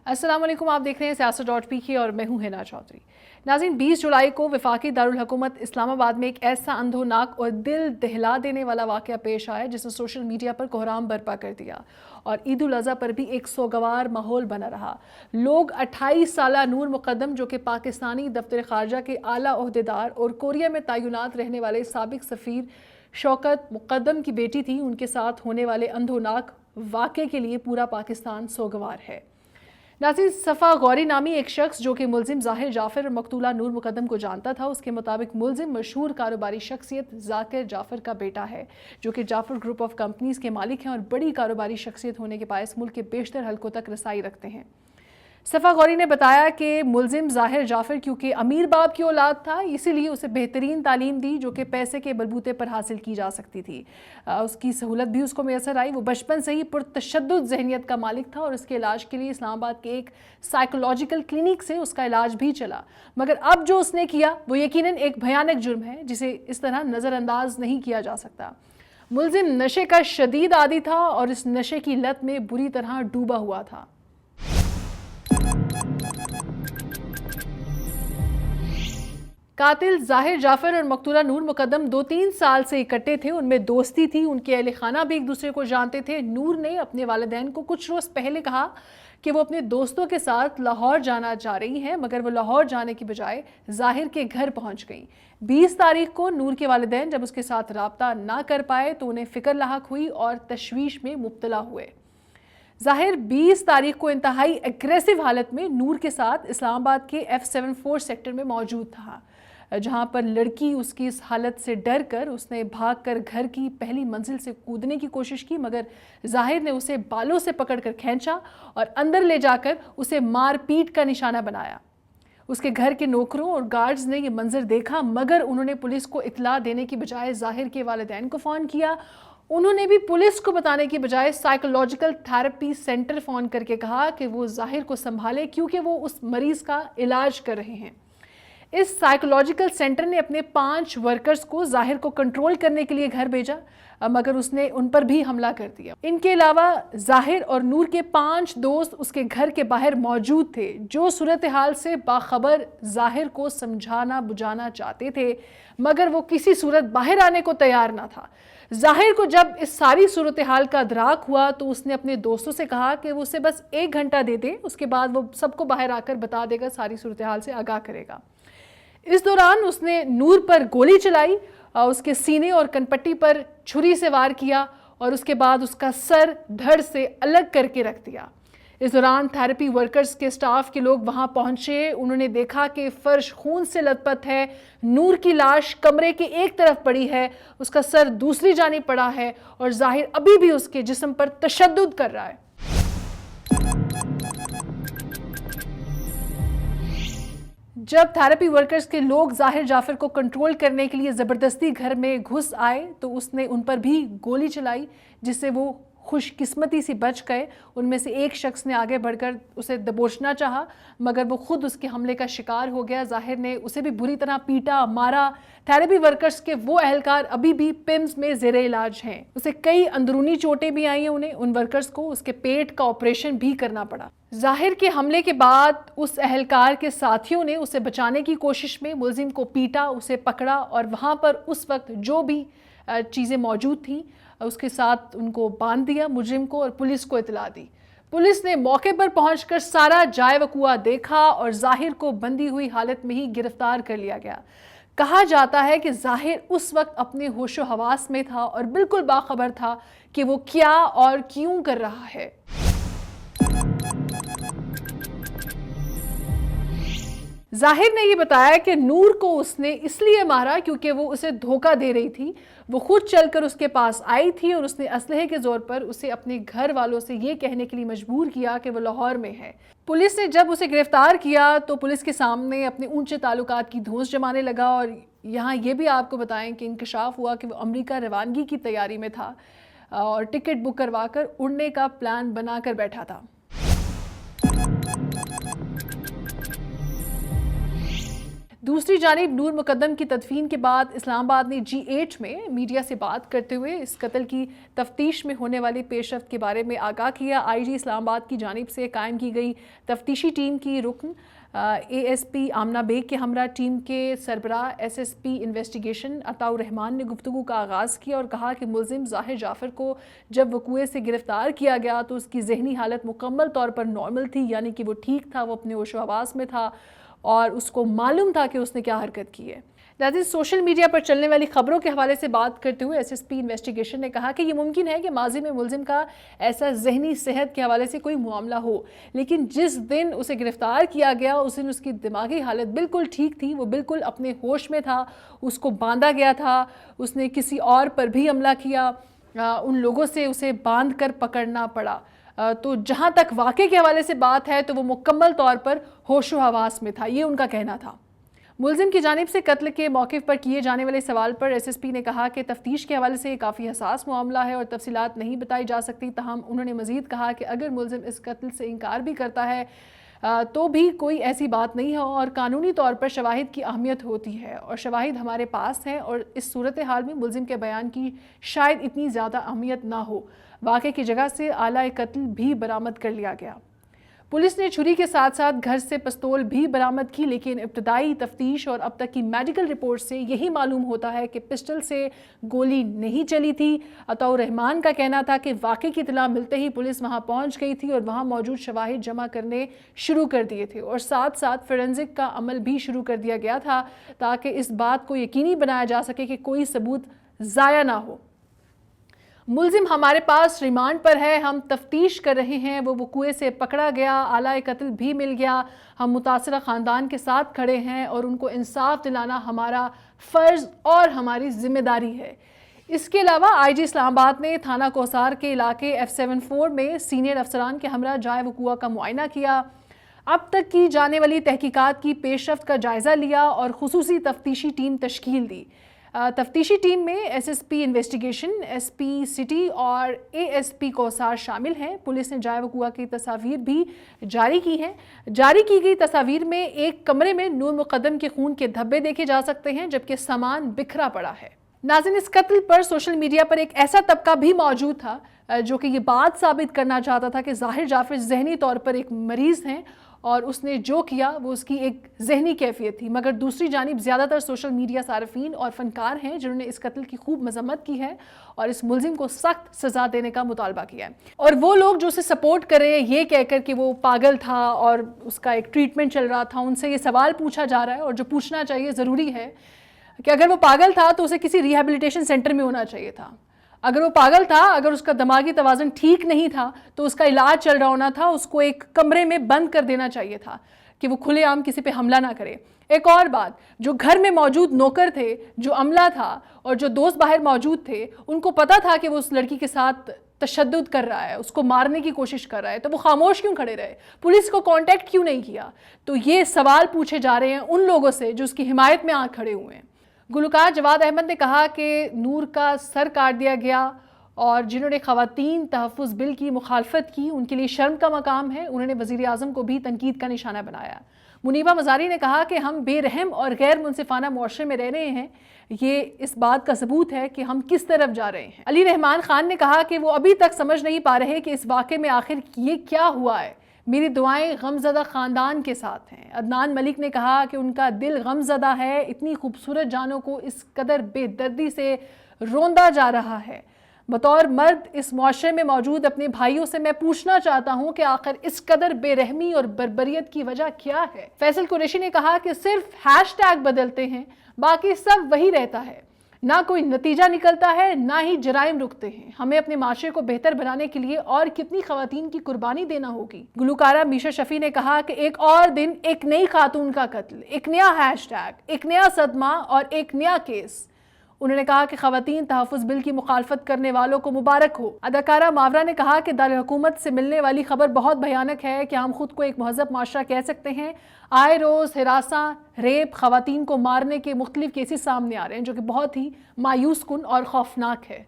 السلام علیکم، آپ دیکھ رہے ہیں سیاست.پی اور میں ہوں ہنا چودھری۔ ناظرین، 20 جولائی کو وفاقی دارالحکومت اسلام آباد میں ایک ایسا اندھوناک اور دل دہلا دینے والا واقعہ پیش آیا جس نے سوشل میڈیا پر کوہرام برپا کر دیا اور عید الاضحیٰ پر بھی ایک سوگوار ماحول بنا رہا۔ لوگ 28 سالہ نور مقدم جو کہ پاکستانی دفتر خارجہ کے اعلیٰ عہدیدار اور کوریا میں تعینات رہنے والے سابق سفیر شوکت مقدم کی بیٹی تھی، ان کے ساتھ ہونے والے اندھوناک واقعے کے لیے پورا پاکستان سوگوار ہے۔ ناظرین، صفا غوری نامی ایک شخص جو کہ ملزم ظاہر جعفر اور مقتولہ نور مقدم کو جانتا تھا، اس کے مطابق ملزم مشہور کاروباری شخصیت ذاکر جعفر کا بیٹا ہے، جو کہ جعفر گروپ آف کمپنیز کے مالک ہیں اور بڑی کاروباری شخصیت ہونے کے باعث ملک کے بیشتر حلقوں تک رسائی رکھتے ہیں۔ صفا غوری نے بتایا کہ ملزم ظاہر جعفر کیونکہ امیر باپ کی اولاد تھا، اسی لیے اسے بہترین تعلیم دی جو کہ پیسے کے بلبوتے پر حاصل کی جا سکتی تھی۔ اس کی سہولت بھی اس کو میسر آئی۔ وہ بچپن سے ہی پرتشدد ذہنیت کا مالک تھا اور اس کے علاج کے لیے اسلام آباد کے ایک سائیکولوجیکل کلینک سے اس کا علاج بھی چلا، مگر اب جو اس نے کیا وہ یقیناً ایک بھیانک جرم ہے جسے اس طرح نظر انداز نہیں کیا جا سکتا۔ ملزم نشے کا شدید عادی تھا اور اس نشے کی لت میں بری طرح ڈوبا ہوا تھا۔ قاتل ظاہر جعفر اور مقتولہ نور مقدم 2-3 سال سے اکٹھے تھے، ان میں دوستی تھی، ان کے اہل خانہ بھی ایک دوسرے کو جانتے تھے۔ نور نے اپنے والدین کو کچھ روز پہلے کہا کہ وہ اپنے دوستوں کے ساتھ لاہور جانا چاہ رہی ہیں، مگر وہ لاہور جانے کی بجائے ظاہر کے گھر پہنچ گئیں۔ 20 تاریخ کو نور کے والدین جب اس کے ساتھ رابطہ نہ کر پائے تو انہیں فکر لاحق ہوئی اور تشویش میں مبتلا ہوئے۔ ظاہر 20 تاریخ کو انتہائی اگریسو حالت میں نور کے ساتھ اسلام آباد کے F74 سیکٹر میں موجود تھا، جہاں پر لڑکی اس کی اس حالت سے ڈر کر اس نے بھاگ کر گھر کی پہلی منزل سے کودنے کی کوشش کی، مگر ظاہر نے اسے بالوں سے پکڑ کر کھینچا اور اندر لے جا کر اسے مار پیٹ کا نشانہ بنایا۔ اس کے گھر کے نوکروں اور گارڈز نے یہ منظر دیکھا، مگر انہوں نے پولیس کو اطلاع دینے کی بجائے ظاہر کے والدین کو فون کیا۔ انہوں نے بھی پولیس کو بتانے کی بجائے سائیکولوجیکل تھراپی سینٹر فون کر کے کہا کہ وہ ظاہر کو سنبھالے کیونکہ وہ اس مریض کا علاج کر رہے ہیں۔ اس سائیکولوجیکل سینٹر نے اپنے 5 ورکرز کو ظاہر کو کنٹرول کرنے کے لیے گھر بھیجا، مگر اس نے ان پر بھی حملہ کر دیا۔ ان کے علاوہ ظاہر اور نور کے 5 دوست اس کے گھر کے باہر موجود تھے، جو صورتحال سے باخبر ظاہر کو سمجھانا بجھانا چاہتے تھے، مگر وہ کسی صورت باہر آنے کو تیار نہ تھا۔ ظاہر کو جب اس ساری صورتحال کا ادراک ہوا تو اس نے اپنے دوستوں سے کہا کہ وہ اسے بس 1 گھنٹہ دے دیں، اس کے بعد وہ سب کو باہر آ کر بتا دے گا، ساری صورتحال سے آگاہ کرے گا۔ اس دوران اس نے نور پر گولی چلائی، اس کے سینے اور کنپٹی پر چھری سے وار کیا اور اس کے بعد اس کا سر دھڑ سے الگ کر کے رکھ دیا۔ اس دوران تھراپی ورکرز کے سٹاف کے لوگ وہاں پہنچے، انہوں نے دیکھا کہ فرش خون سے لت پت ہے، نور کی لاش کمرے کے ایک طرف پڑی ہے، اس کا سر دوسری جانب پڑا ہے اور ظاہر ابھی بھی اس کے جسم پر تشدد کر رہا ہے۔ جب تھراپی ورکرز کے لوگ ظاہر جعفر کو کنٹرول کرنے کے لیے زبردستی گھر میں گھس آئے تو اس نے ان پر بھی گولی چلائی، جس سے وہ خوش قسمتی سے بچ گئے۔ ان میں سے ایک شخص نے آگے بڑھ کر اسے دبوچنا چاہا، مگر وہ خود اس کے حملے کا شکار ہو گیا۔ ظاہر نے اسے بھی بری طرح پیٹا، مارا۔ تھراپی ورکرز کے وہ اہلکار ابھی بھی پمز میں زیر علاج ہیں۔ اسے کئی اندرونی چوٹیں بھی آئی ہیں، ان ورکرز کو اس کے پیٹ کا آپریشن بھی کرنا پڑا۔ ظاہر کے حملے کے بعد اس اہلکار کے ساتھیوں نے اسے بچانے کی کوشش میں ملزم کو پیٹا، اسے پکڑا اور وہاں پر اس وقت جو بھی چیزیں موجود تھیں اس کے ساتھ ان کو باندھ دیا، مجرم کو، اور پولیس کو اطلاع دی۔ پولیس نے موقع پر پہنچ کر سارا جائے وقوع دیکھا اور ظاہر کو بندی ہوئی حالت میں ہی گرفتار کر لیا گیا۔ کہا جاتا ہے کہ ظاہر اس وقت اپنے ہوش و حواس میں تھا اور بالکل باخبر تھا کہ وہ کیا اور کیوں کر رہا ہے۔ ظاہر نے یہ بتایا کہ نور کو اس نے اس لیے مارا کیونکہ وہ اسے دھوکہ دے رہی تھی۔ وہ خود چل کر اس کے پاس آئی تھی اور اس نے اسلحے کے زور پر اسے اپنے گھر والوں سے یہ کہنے کے لیے مجبور کیا کہ وہ لاہور میں ہے۔ پولیس نے جب اسے گرفتار کیا تو پولیس کے سامنے اپنے اونچے تعلقات کی دھونس جمانے لگا، اور یہاں یہ بھی آپ کو بتائیں کہ انکشاف ہوا کہ وہ امریکہ روانگی کی تیاری میں تھا اور ٹکٹ بک کروا کر اڑنے کا پلان بنا کر بیٹھا تھا۔ دوسری جانب نور مقدم کی تدفین کے بعد اسلام آباد نے G8 میں میڈیا سے بات کرتے ہوئے اس قتل کی تفتیش میں ہونے والی پیش رفت کے بارے میں آگاہ کیا۔ IG اسلام آباد کی جانب سے قائم کی گئی تفتیشی ٹیم کی رکن ASP آمنہ بیگ کے ہمراہ ٹیم کے سربراہ SSP انویسٹیگیشن عطاء الرحمان نے گفتگو کا آغاز کیا اور کہا کہ ملزم ظاہر جعفر کو جب وقوعے سے گرفتار کیا گیا تو اس کی ذہنی حالت مکمل طور پر نارمل تھی، یعنی کہ وہ ٹھیک تھا، وہ اپنے ہوش و حواس میں تھا اور اس کو معلوم تھا کہ اس نے کیا حرکت کی ہے۔ لہذا سوشل میڈیا پر چلنے والی خبروں کے حوالے سے بات کرتے ہوئے SSP انویسٹیگیشن نے کہا کہ یہ ممکن ہے کہ ماضی میں ملزم کا ایسا ذہنی صحت کے حوالے سے کوئی معاملہ ہو، لیکن جس دن اسے گرفتار کیا گیا اس دن اس کی دماغی حالت بالکل ٹھیک تھی، وہ بالکل اپنے ہوش میں تھا، اس کو باندھا گیا تھا، اس نے کسی اور پر بھی حملہ کیا، ان لوگوں سے اسے باندھ کر پکڑنا پڑا۔ تو جہاں تک واقعے کے حوالے سے بات ہے تو وہ مکمل طور پر ہوش و حواس میں تھا، یہ ان کا کہنا تھا۔ ملزم کی جانب سے قتل کے موقف پر کیے جانے والے سوال پر SSP نے کہا کہ تفتیش کے حوالے سے یہ کافی حساس معاملہ ہے اور تفصیلات نہیں بتائی جا سکتی، تاہم انہوں نے مزید کہا کہ اگر ملزم اس قتل سے انکار بھی کرتا ہے تو بھی کوئی ایسی بات نہیں ہے اور قانونی طور پر شواہد کی اہمیت ہوتی ہے اور شواہد ہمارے پاس ہیں اور اس صورتحال میں ملزم کے بیان کی شاید اتنی زیادہ اہمیت نہ ہو۔ واقعے کی جگہ سے آلہ قتل بھی برآمد کر لیا گیا۔ پولیس نے چھری کے ساتھ ساتھ گھر سے پستول بھی برآمد کی، لیکن ابتدائی تفتیش اور اب تک کی میڈیکل رپورٹ سے یہی معلوم ہوتا ہے کہ پسٹل سے گولی نہیں چلی تھی۔ عطاء الرحمان کا کہنا تھا کہ واقعے کی اطلاع ملتے ہی پولیس وہاں پہنچ گئی تھی اور وہاں موجود شواہد جمع کرنے شروع کر دیے تھے اور ساتھ ساتھ فورینزک کا عمل بھی شروع کر دیا گیا تھا تاکہ اس بات کو یقینی بنایا جا سکے کہ کوئی ثبوت ضائع نہ ہو۔ ملزم ہمارے پاس ریمانڈ پر ہے، ہم تفتیش کر رہے ہیں، وہ وقوعے سے پکڑا گیا، آلہ قتل بھی مل گیا، ہم متاثرہ خاندان کے ساتھ کھڑے ہیں اور ان کو انصاف دلانا ہمارا فرض اور ہماری ذمہ داری ہے۔ اس کے علاوہ IG اسلام آباد نے تھانہ کوثار کے علاقے F74 میں سینئر افسران کے ہمراہ جائے وقوعہ کا معائنہ کیا، اب تک کی جانے والی تحقیقات کی پیش رفت کا جائزہ لیا اور خصوصی تفتیشی ٹیم تشکیل دی۔ تفتیشی ٹیم میں SSP انویسٹیگیشن، SP سٹی اور ASP کوثار شامل ہیں۔ پولیس نے جائے وقوعہ کی تصاویر بھی جاری کی ہیں۔ جاری کی گئی تصاویر میں ایک کمرے میں نور مقدم کے خون کے دھبے دیکھے جا سکتے ہیں جبکہ سامان بکھرا پڑا ہے۔ ناظرین، اس قتل پر سوشل میڈیا پر ایک ایسا طبقہ بھی موجود تھا جو کہ یہ بات ثابت کرنا چاہتا تھا کہ ظاہر جعفر ذہنی طور پر ایک مریض ہیں اور اس نے جو کیا وہ اس کی ایک ذہنی کیفیت تھی، مگر دوسری جانب زیادہ تر سوشل میڈیا صارفین اور فنکار ہیں جنہوں نے اس قتل کی خوب مذمت کی ہے اور اس ملزم کو سخت سزا دینے کا مطالبہ کیا ہے۔ اور وہ لوگ جو اسے سپورٹ کر رہے ہیں یہ کہہ کر کہ وہ پاگل تھا اور اس کا ایک ٹریٹمنٹ چل رہا تھا، ان سے یہ سوال پوچھا جا رہا ہے اور جو پوچھنا چاہیے ضروری ہے کہ اگر وہ پاگل تھا تو اسے کسی ریہیبلیٹیشن سینٹر میں ہونا چاہیے تھا۔ اگر وہ پاگل تھا، اگر اس کا دماغی توازن ٹھیک نہیں تھا تو اس کا علاج چل رہا ہونا تھا، اس کو ایک کمرے میں بند کر دینا چاہیے تھا کہ وہ کھلے عام کسی پہ حملہ نہ کرے۔ ایک اور بات، جو گھر میں موجود نوکر تھے، جو عملہ تھا اور جو دوست باہر موجود تھے، ان کو پتا تھا کہ وہ اس لڑکی کے ساتھ تشدد کر رہا ہے، اس کو مارنے کی کوشش کر رہا ہے، تو وہ خاموش کیوں کھڑے رہے؟ پولیس کو کانٹیکٹ کیوں نہیں کیا؟ تو یہ سوال پوچھے جا رہے ہیں ان لوگوں سے جو اس کی حمایت میں آ کھڑے ہوئے ہیں۔ گلوکار جواد احمد نے کہا کہ نور کا سر کاٹ دیا گیا اور جنہوں نے خواتین تحفظ بل کی مخالفت کی ان کے لیے شرم کا مقام ہے۔ انہوں نے وزیر اعظم کو بھی تنقید کا نشانہ بنایا۔ منیبہ مزاری نے کہا کہ ہم بے رحم اور غیر منصفانہ معاشرے میں رہ رہے ہیں، یہ اس بات کا ثبوت ہے کہ ہم کس طرف جا رہے ہیں۔ علی رحمان خان نے کہا کہ وہ ابھی تک سمجھ نہیں پا رہے کہ اس واقعے میں آخر یہ کیا ہوا ہے، میری دعائیں غمزدہ خاندان کے ساتھ ہیں۔ عدنان ملک نے کہا کہ ان کا دل غمزدہ ہے، اتنی خوبصورت جانوں کو اس قدر بے دردی سے روندا جا رہا ہے۔ بطور مرد اس معاشرے میں موجود اپنے بھائیوں سے میں پوچھنا چاہتا ہوں کہ آخر اس قدر بے رحمی اور بربریت کی وجہ کیا ہے؟ فیصل قریشی نے کہا کہ صرف ہیش ٹیگ بدلتے ہیں، باقی سب وہی رہتا ہے، نہ کوئی نتیجہ نکلتا ہے نہ ہی جرائم رکتے ہیں۔ ہمیں اپنے معاشرے کو بہتر بنانے کے لیے اور کتنی خواتین کی قربانی دینا ہوگی۔ گلوکارہ میشا شفیع نے کہا کہ ایک اور دن، ایک نئی خاتون کا قتل، ایک نیا ہیش ٹیگ، ایک نیا صدمہ اور ایک نیا کیس۔ انہوں نے کہا کہ خواتین تحفظ بل کی مخالفت کرنے والوں کو مبارک ہو۔ اداکارہ ماورا نے کہا کہ دارالحکومت سے ملنے والی خبر بہت بھیانک ہے کہ ہم خود کو ایک مہذب معاشرہ کہہ سکتے ہیں، آئے روز ہراساں، ریپ، خواتین کو مارنے کے مختلف کیسز سامنے آ رہے ہیں جو کہ بہت ہی مایوس کن اور خوفناک ہے۔